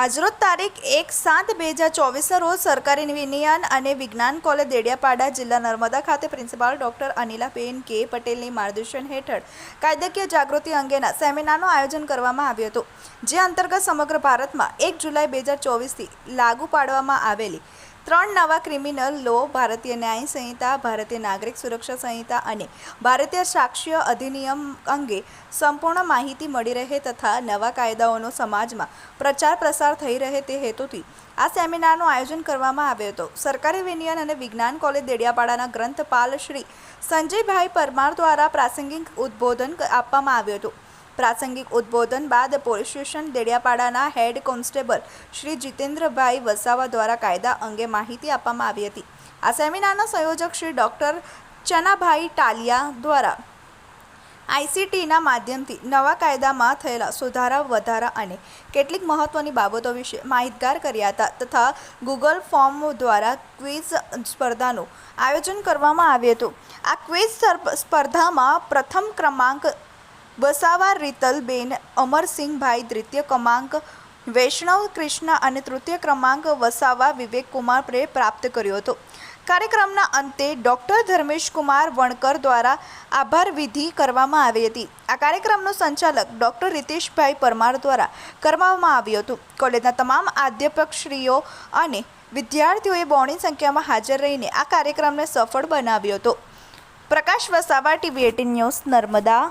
આજરોજ તારીખ 1/7/2024 રોજ સરકારી વિજ્ઞાન અને વિજ્ઞાન કોલેજ દેડિયાપાડા જિલ્લા નર્મદા ખાતે પ્રિન્સિપાલ ડોક્ટર અનિલાબેન કે પટેલની માર્ગદર્શન હેઠળ કાયદાકીય જાગૃતિ અંગેના સેમિનારનું આયોજન કરવામાં આવ્યું હતું, જે અંતર્ગત સમગ્ર ભારતમાં 1 જુલાઈ 2024થી લાગુ પાડવામાં આવેલી 3 નવા ક્રિમિનલ લો, ભારતીય ન્યાય સંહિતા, ભારતીય નાગરિક સુરક્ષા સંહિતા અને ભારતીય સાક્ષ્ય અધિનિયમ અંગે સંપૂર્ણ માહિતી મળી રહે તથા નવા કાયદાઓનો સમાજમાં પ્રચાર પ્રસાર થઈ રહે તે હેતુથી આ સેમિનારનું આયોજન કરવામાં આવ્યું હતું. સરકારી વિજ્ઞાન અને વિજ્ઞાન કોલેજ દેડિયાપાડાના ગ્રંથપાલ શ્રી સંજયભાઈ પરમાર દ્વારા પ્રાસંગિક ઉદ્બોધન આપવામાં આવ્યું હતું. પ્રાસંગિક ઉદ્બોધન બાદ પોલીસ સ્ટેશન દેડિયાપાડાના હેડ કોન્સ્ટેબલ શ્રી જીતેન્દ્રભાઈ વસાવા દ્વારા કાયદા અંગે માહિતી આપવામાં આવી હતી. આ સેમિનારના સંયોજક શ્રી ડૉક્ટર ચનાભાઈ ટાલિયા દ્વારા આઈસીટીના માધ્યમથી નવા કાયદામાં થયેલા સુધારા, વધારા અને કેટલીક મહત્ત્વની બાબતો વિશે માહિતગાર કર્યા હતા તથા ગૂગલ ફોર્મ દ્વારા ક્વિઝ સ્પર્ધાનું આયોજન કરવામાં આવ્યું હતું. આ ક્વિઝ સ્પર્ધામાં પ્રથમ ક્રમાંક વસાવા રીતલબેન અમરસિંહભાઈ, દ્વિતીય ક્રમાંક વૈષ્ણવ કૃષ્ણ અને તૃતીય ક્રમાંક વસાવા વિવેકકુમારે પ્રાપ્ત કર્યો હતો. કાર્યક્રમના અંતે ડૉક્ટર ધર્મેશકુમાર વણકર દ્વારા આભાર વિધિ કરવામાં આવી હતી. આ કાર્યક્રમનું સંચાલક ડૉક્ટર રીતેશભાઈ પરમાર દ્વારા કરવામાં આવ્યું હતું. કોલેજના તમામ અધ્યાપકશ્રીઓ અને વિદ્યાર્થીઓએ બહોળી સંખ્યામાં હાજર રહીને આ કાર્યક્રમને સફળ બનાવ્યો હતો. પ્રકાશ વસાવા, TV18 ન્યૂઝ, નર્મદા.